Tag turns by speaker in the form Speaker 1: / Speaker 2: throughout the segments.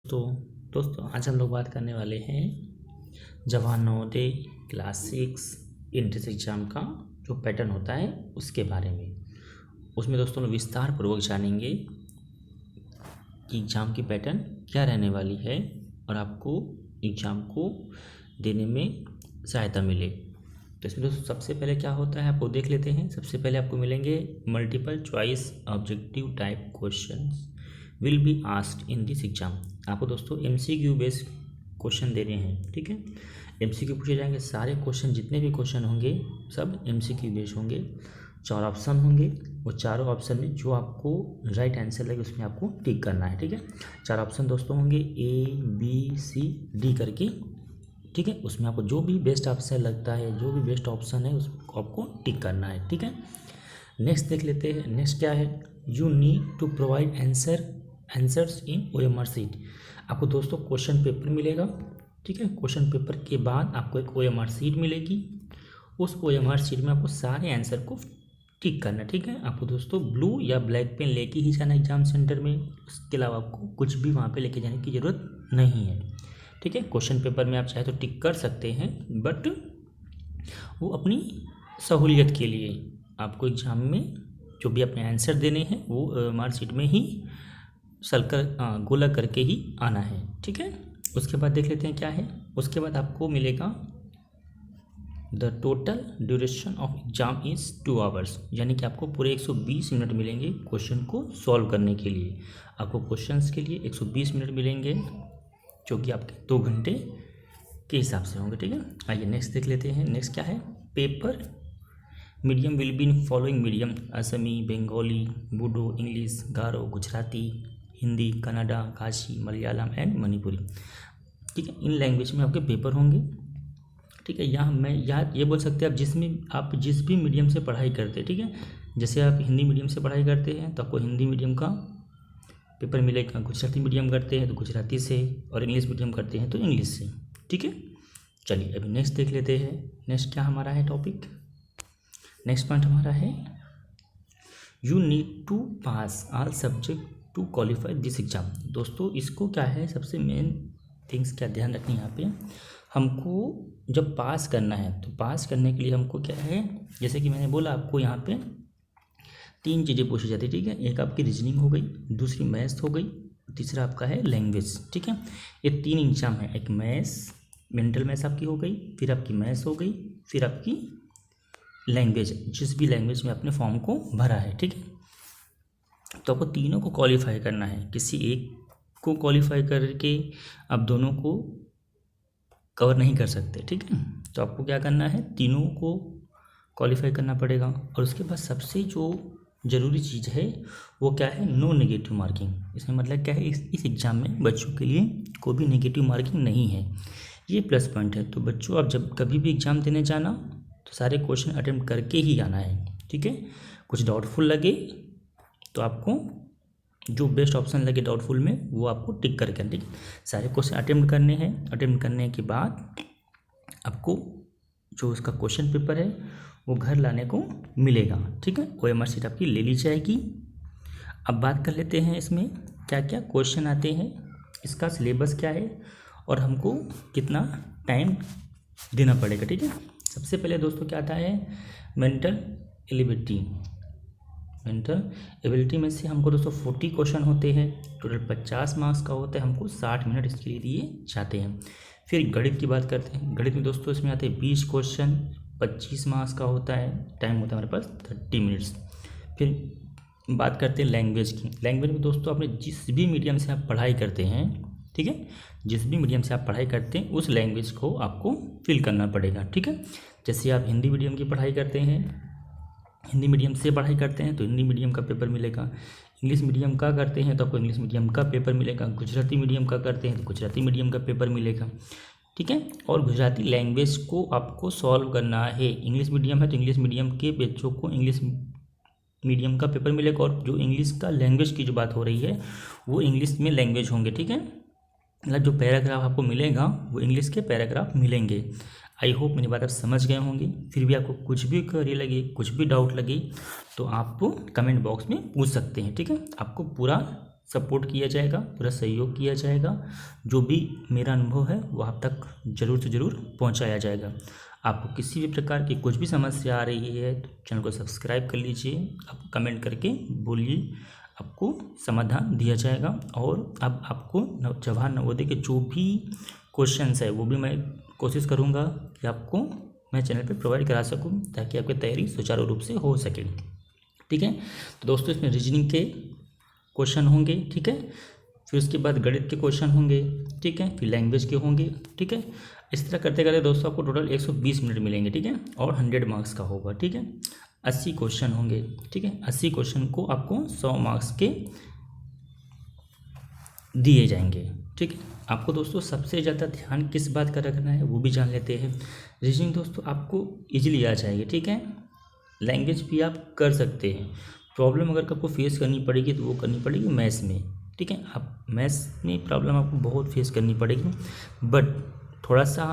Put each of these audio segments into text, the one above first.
Speaker 1: तो दोस्तों आज हम लोग बात करने वाले हैं Jawahar Navodaya class 6 entrance exam का जो पैटर्न होता है उसके बारे में। उसमें दोस्तों लोग विस्तार पूर्वक जानेंगे कि एग्ज़ाम की पैटर्न क्या रहने वाली है और आपको एग्ज़ाम को देने में सहायता मिले। तो इसमें दोस्तों सबसे पहले क्या होता है आपको देख लेते हैं। सबसे पहले आपको मिलेंगे multiple choice objective type questions will be asked in this exam. आपको दोस्तों एमसीक्यू बेस्ड क्वेश्चन देने हैं, ठीक है। एमसीक्यू पूछे जाएंगे, सारे क्वेश्चन जितने भी क्वेश्चन होंगे सब एमसीक्यू बेस्ड होंगे। 4 ऑप्शन होंगे, वो चारों ऑप्शन में जो आपको राइट आंसर लगे उसमें आपको टिक करना है, ठीक है। 4 ऑप्शन दोस्तों होंगे ABCD करके, ठीक है। उसमें आपको जो भी बेस्ट ऑप्शन लगता है, जो भी बेस्ट ऑप्शन है उसको आपको टिक करना है, ठीक है। नेक्स्ट देख लेते हैं। नेक्स्ट क्या है, you need to provide answers in OMR sheet. आपको दोस्तों क्वेश्चन पेपर मिलेगा, ठीक है। क्वेश्चन पेपर के बाद आपको एक OMR शीट मिलेगी। उस OMR शीट में आपको सारे आंसर को टिक करना, ठीक है। आपको दोस्तों ब्लू या ब्लैक पेन लेके ही जाना एग्जाम सेंटर में, उसके अलावा आपको कुछ भी वहाँ पे लेके जाने की ज़रूरत नहीं है, ठीक है। क्वेश्चन पेपर में आप चाहे तो टिक कर सकते हैं, बट वो अपनी सहूलियत के लिए आपको एग्ज़ाम में जो भी अपने आंसर देने हैं वो मार्कशीट में ही सर्कल गोला करके ही आना है, ठीक है। उसके बाद देख लेते हैं क्या है। उसके बाद आपको मिलेगा the total duration of exam is 2 hours, यानी कि आपको पूरे 120 मिनट मिलेंगे क्वेश्चन को सॉल्व करने के लिए। आपको क्वेश्चंस के लिए 120 मिनट मिलेंगे जो कि आपके 2 घंटे के हिसाब से होंगे, ठीक है। आइए नेक्स्ट देख लेते हैं। नेक्स्ट क्या है, paper medium will be in following medium Assamese, Bengali, Bodo, English, Garo, Gujarati, Hindi, Kannada, Khasi, Malayalam and Manipuri, ठीक है। इन लैंग्वेज में आपके पेपर होंगे, ठीक है। यहाँ मैं ये बोल सकते हैं आप जिस भी मीडियम से पढ़ाई करते हैं, ठीक है। जैसे आप हिंदी मीडियम से पढ़ाई करते हैं तो आपको हिंदी मीडियम का पेपर मिलेगा, गुजराती मीडियम करते हैं तो गुजराती से, और इंग्लिश मीडियम करते हैं तो इंग्लिश से, ठीक है। चलिए अभी नेक्स्ट देख लेते हैं। नेक्स्ट क्या हमारा है टॉपिक, नेक्स्ट पॉइंट हमारा है you need to pass all subject to qualify this exam. दोस्तों इसको क्या है, सबसे मेन थिंग्स क्या ध्यान रखनी है यहाँ पे, हमको जब पास करना है तो पास करने के लिए हमको क्या है, जैसे कि मैंने बोला आपको यहाँ पे 3 चीज़ें पूछी जाती है, ठीक है। एक आपकी रीजनिंग हो गई, दूसरी मैथ्स हो गई, तीसरा आपका है लैंग्वेज, ठीक है। ये 3 एग्जाम है, एक मैथ्स, मेंटल मैथ्स आपकी हो गई, फिर आपकी मैथ्स हो गई, फिर आपकी लैंग्वेज, जिस भी लैंग्वेज में आपने फॉर्म को भरा है, ठीक है। तो आपको तीनों को क्वालिफाई करना है, किसी एक को क्वालिफाई करके आप दोनों को कवर नहीं कर सकते, ठीक है। तो आपको क्या करना है, तीनों को क्वालिफाई करना पड़ेगा। और उसके बाद सबसे जो ज़रूरी चीज़ है वो क्या है, नो नेगेटिव मार्किंग। इसमें मतलब क्या है, इस एग्ज़ाम में बच्चों के लिए कोई भी नेगेटिव मार्किंग नहीं है, ये प्लस पॉइंट है। तो बच्चों आप जब कभी भी एग्ज़ाम देने जाना तो सारे क्वेश्चन अटेम्प्ट करके ही आना है, ठीक है। कुछ डाउटफुल लगे तो आपको जो बेस्ट ऑप्शन लगे डाउटफुल में वो आपको टिक करके, ठीक है। सारे क्वेश्चन अटेम्प्ट करने हैं, अटेम्प्ट करने के बाद आपको जो उसका क्वेश्चन पेपर है वो घर लाने को मिलेगा, ठीक है। OMR शीट आपकी ले ली जाएगी। अब बात कर लेते हैं इसमें क्या क्या क्वेश्चन आते हैं, इसका सिलेबस क्या है और हमको कितना टाइम देना पड़ेगा, ठीक है। सबसे पहले दोस्तों क्या आता है, मेंटल एबिलिटी। मेंटल एबिलिटी में से हमको दोस्तों 40 क्वेश्चन होते हैं, टोटल 50 मार्क्स का होता है, हमको 60 मिनट इसके लिए दिए जाते हैं। फिर गणित की बात करते हैं। गणित में दोस्तों इसमें आते हैं 20 क्वेश्चन, 25 मार्क्स का होता है, टाइम होता है हमारे पास 30 मिनट्स। फिर बात करते हैं लैंग्वेज की। लैंग्वेज में दोस्तों आपने जिस भी मीडियम से आप पढ़ाई करते हैं, ठीक है, जिस भी मीडियम से आप पढ़ाई करते हैं उस लैंग्वेज को आपको फिल करना पड़ेगा, ठीक है। जैसे आप हिंदी मीडियम की पढ़ाई करते हैं, हिंदी मीडियम से पढ़ाई करते हैं तो हिंदी मीडियम का पेपर मिलेगा, इंग्लिश मीडियम का करते हैं तो आपको इंग्लिश मीडियम का पेपर मिलेगा, गुजराती मीडियम का करते हैं तो गुजराती मीडियम का पेपर मिलेगा, ठीक है। और गुजराती लैंग्वेज को आपको सॉल्व करना है। इंग्लिश मीडियम है तो इंग्लिश मीडियम के बच्चों को इंग्लिश मीडियम का पेपर मिलेगा, और जो इंग्लिश का लैंग्वेज की जो बात हो रही है वो इंग्लिश में लैंग्वेज होंगे, ठीक है। मतलब जो पैराग्राफ आपको मिलेगा वो इंग्लिश के पैराग्राफ मिलेंगे। आई होप मेरी बात आप समझ गए होंगे। फिर भी आपको कुछ भी क्वेरी लगे, कुछ भी डाउट लगे तो आप कमेंट बॉक्स में पूछ सकते हैं, ठीक है। आपको पूरा सपोर्ट किया जाएगा, पूरा सहयोग किया जाएगा। जो भी मेरा अनुभव है वो आप तक ज़रूर से ज़रूर पहुंचाया जाएगा। आपको किसी भी प्रकार की कुछ भी समस्या आ रही है तो चैनल को सब्सक्राइब कर लीजिए, आप कमेंट करके बोलिए, आपको समाधान दिया जाएगा। और अब आपको जवाहर नवोदय के जो भी क्वेश्चंस है वो भी मैं कोशिश करूँगा कि आपको मैं चैनल पे प्रोवाइड करा सकूँ, ताकि आपकी तैयारी सुचारू रूप से हो सके। ठीक है, तो दोस्तों इसमें रीजनिंग के क्वेश्चन होंगे, ठीक है, फिर उसके बाद गणित के क्वेश्चन होंगे, ठीक है, फिर लैंग्वेज के होंगे, ठीक है। इस तरह करते करते दोस्तों आपको टोटल 120 मिनट मिलेंगे, ठीक है, और 100 मार्क्स का होगा, ठीक है। 80 क्वेश्चन होंगे, ठीक है। 80 क्वेश्चन को आपको 100 मार्क्स के दिए जाएंगे, ठीक है। आपको दोस्तों सबसे ज़्यादा ध्यान किस बात का रखना है वो भी जान लेते हैं। रीजनिंग दोस्तों आपको इजीली आ जाएगी, ठीक है। लैंग्वेज भी आप कर सकते हैं। प्रॉब्लम अगर आपको फेस करनी पड़ेगी तो वो करनी पड़ेगी मैथ्स में, ठीक है। आप मैथ्स में प्रॉब्लम आपको बहुत फेस करनी पड़ेगी, बट थोड़ा सा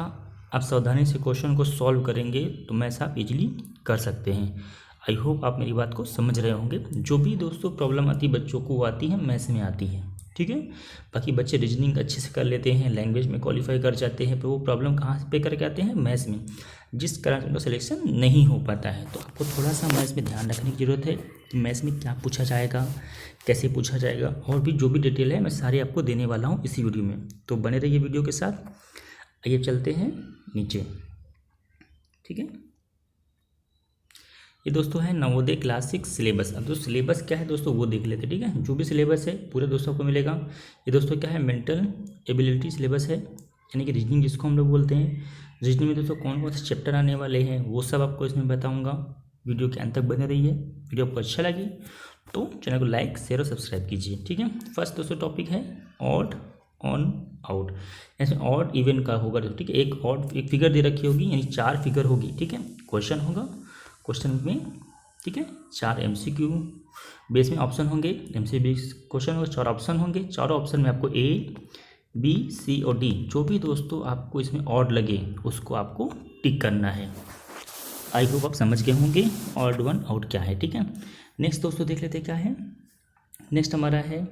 Speaker 1: आप सावधानी से क्वेश्चन को सॉल्व करेंगे तो मैथ्स आप इजीली कर सकते हैं। आई होप आप मेरी बात को समझ रहे होंगे। जो भी दोस्तों प्रॉब्लम आती है बच्चों को, वो आती है मैथ्स में आती है, ठीक है। बाकी बच्चे रीजनिंग अच्छे से कर लेते हैं, लैंग्वेज में क्वालिफाई कर जाते हैं, पर वो प्रॉब्लम कहाँ पे करके आते हैं, मैथ्स में, जिस कारण उनका सिलेक्शन नहीं हो पाता है। तो आपको थोड़ा सा मैथ्स में ध्यान रखने की ज़रूरत है कि मैथ्स में क्या पूछा जाएगा, कैसे पूछा जाएगा, और भी जो भी डिटेल है मैं सारी आपको देने वाला हूँ इसी वीडियो में। तो बने रहिए वीडियो के साथ। आइए चलते हैं नीचे, ठीक है। ये दोस्तों है नवोदय क्लास 6 सिलेबस। अब तो सिलेबस क्या है दोस्तों वो देख लेते हैं, ठीक है। जो भी सिलेबस है पूरे दोस्तों को मिलेगा। ये दोस्तों क्या है, मेंटल एबिलिटी सिलेबस है, यानी कि रीजनिंग जिसको हम लोग बोलते हैं। रीजनिंग में दोस्तों कौन कौन से चैप्टर आने वाले हैं वो सब आपको इसमें बताऊँगा। वीडियो के अंत तक बने रहिए। वीडियो आपको अच्छा लगी तो चैनल को लाइक, शेयर और सब्सक्राइब कीजिए, ठीक है। फर्स्ट दोस्तों टॉपिक है ऑड, ऑन, आउट। ऐसे ऑड इवन का होगा, ठीक है। एक फिगर दे रखी होगी, यानी 4 फिगर होगी, ठीक है। क्वेश्चन होगा, क्वेश्चन में, ठीक है, 4 MCQ बेस में ऑप्शन होंगे। MCQ क्वेश्चन होगा, 4 ऑप्शन होंगे। चारों ऑप्शन में आपको A, B, C और D जो भी दोस्तों आपको इसमें ऑड लगे उसको आपको टिक करना है। आई होप आप समझ गए होंगे ऑड वन आउट क्या है, ठीक है। नेक्स्ट दोस्तों देख लेते हैं क्या है। नेक्स्ट हमारा है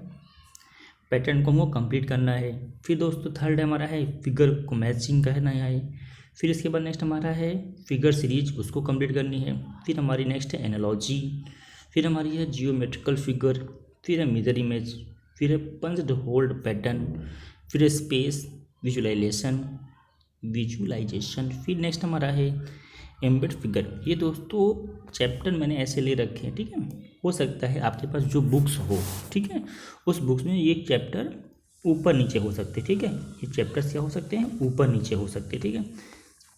Speaker 1: पैटर्न को हमको कंप्लीट करना है। फिर दोस्तों थर्ड हमारा है फिगर को मैचिंग करना है। फिर इसके बाद नेक्स्ट हमारा है फिगर सीरीज, उसको कंप्लीट करनी है। फिर हमारी नेक्स्ट है एनालॉजी। फिर हमारी है जियोमेट्रिकल फिगर। फिर है मिरर इमेज। फिर है पंच्ड होल्ड पैटर्न। फिर है स्पेस विजुलाइजेशन। फिर नेक्स्ट हमारा है एम्बेड फिगर। ये दोस्तों चैप्टर मैंने ऐसे ले रखे हैं, ठीक है। हो सकता है आपके पास जो बुक्स हो, ठीक है, उस बुक्स में ये चैप्टर ऊपर नीचे हो सकते हैं, ठीक है। ये चैप्टर्स क्या हो सकते हैं, ऊपर नीचे हो सकते हैं, ठीक है।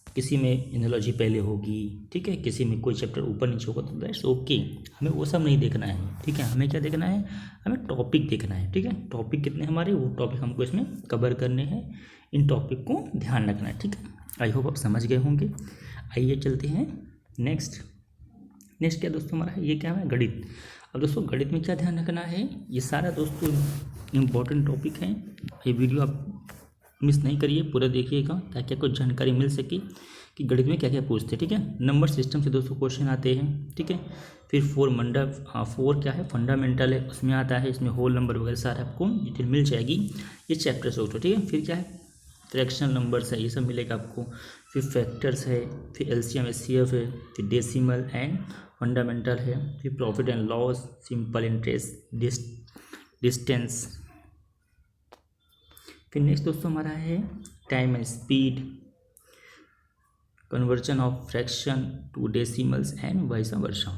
Speaker 1: किसी में एनालॉजी पहले होगी, ठीक है, किसी में कोई चैप्टर ऊपर नीचे होगा, तो दैट्स ओके। हमें वो सब नहीं देखना है, ठीक है। हमें क्या देखना है, हमें टॉपिक देखना है, ठीक है। टॉपिक कितने हमारे, वो टॉपिक हमको इसमें कवर करने हैं। इन टॉपिक को ध्यान रखना है, ठीक है। आई होप आप समझ गए होंगे। आइए चलते हैं नेक्स्ट क्या दोस्तों हमारा है, ये क्या है, गणित। अब दोस्तों गणित में क्या ध्यान रखना है, ये सारा दोस्तों इम्पोर्टेंट टॉपिक है। ये वीडियो आप मिस नहीं करिए, पूरा देखिएगा ताकि आपको जानकारी मिल सके कि गणित में क्या क्या पूछते हैं, ठीक है। नंबर सिस्टम से दोस्तों क्वेश्चन आते हैं, ठीक है। फिर 4 क्या है, फंडामेंटल है, उसमें आता है। इसमें होल नंबर वगैरह सारा आपको डिटेल मिल जाएगी ये चैप्टर से दोस्तों, ठीक है। फिर क्या है, फ्रैक्शनल नंबर्स है, ये सब मिलेगा आपको। फिर फैक्टर्स है, फिर LCM HCF है, फिर डेसिमल एंड फंडामेंटल है। फिर profit and loss, simple interest, distance. फिर नेक्स्ट दोस्तों हमारा है time and speed, conversion of fraction to decimals and vice versa.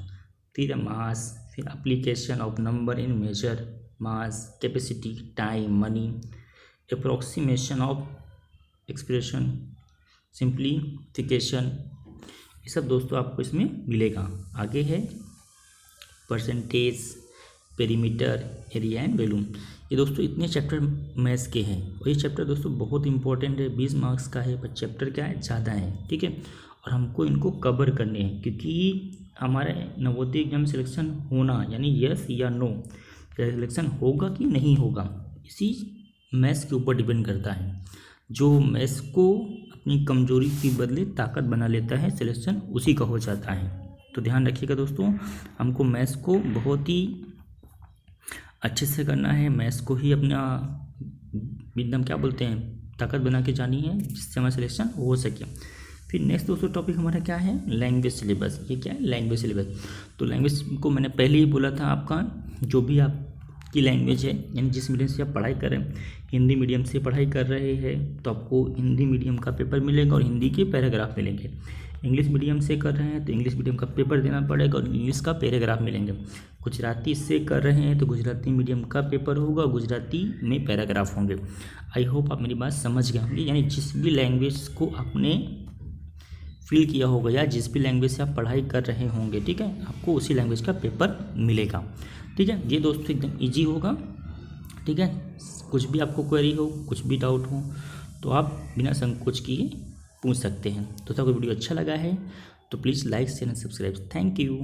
Speaker 1: फिर मास, फिर application of number in measure, mass, capacity, time, money, approximation of expression, simplification. ये सब दोस्तों आपको इसमें मिलेगा। आगे है percentage, perimeter, area and volume. ये दोस्तों इतने चैप्टर मैथ्स के हैं, और ये चैप्टर दोस्तों बहुत इंपॉर्टेंट है, 20 मार्क्स का है, पर चैप्टर क्या है, ज़्यादा है, ठीक है। और हमको इनको कवर करने हैं, क्योंकि हमारे नवोदय एग्जाम सिलेक्शन होना, यानी यस या नो, सिलेक्शन होगा कि नहीं होगा, इसी मैथ्स के ऊपर डिपेंड करता है। जो मैथ्स को अपनी कमजोरी के बदले ताकत बना लेता है, सिलेक्शन उसी का हो जाता है। तो ध्यान रखिएगा दोस्तों, हमको मैथ्स को बहुत ही अच्छे से करना है, मैथ्स को ही अपना एकदम क्या बोलते हैं ताकत बना के जानी है, जिससे हमारा सिलेक्शन हो सके। फिर नेक्स्ट दोस्तों टॉपिक हमारा क्या है, लैंग्वेज सिलेबस। ये क्या है, लैंग्वेज सिलेबस। तो लैंग्वेज को मैंने पहले ही बोला था, आपका जो भी आपकी लैंग्वेज है, यानी जिस मीडियम से आप पढ़ाई कर रहे हैं, हिंदी मीडियम से पढ़ाई कर रहे हैं तो आपको हिंदी मीडियम का पेपर मिलेगा और हिंदी के पैराग्राफ मिलेंगे। इंग्लिश मीडियम से कर रहे हैं तो इंग्लिश मीडियम का पेपर देना पड़ेगा और इंग्लिश का पैराग्राफ मिलेंगे। गुजराती से कर रहे हैं तो गुजराती मीडियम का पेपर होगा, गुजराती में पैराग्राफ होंगे। आई होप आप मेरी बात समझ गए होंगे। यानी जिस भी लैंग्वेज को आपने फील किया होगा या जिस भी लैंग्वेज से आप पढ़ाई कर रहे होंगे, ठीक है, आपको उसी लैंग्वेज का पेपर मिलेगा। ठीक है, ये दोस्तों एकदम ईजी होगा। ठीक है, कुछ भी आपको क्वेरी हो, कुछ भी डाउट हो तो आप बिना संकोच किए पूछ सकते हैं। तो अगर वीडियो अच्छा लगा है तो please like share and subscribe. Thank you.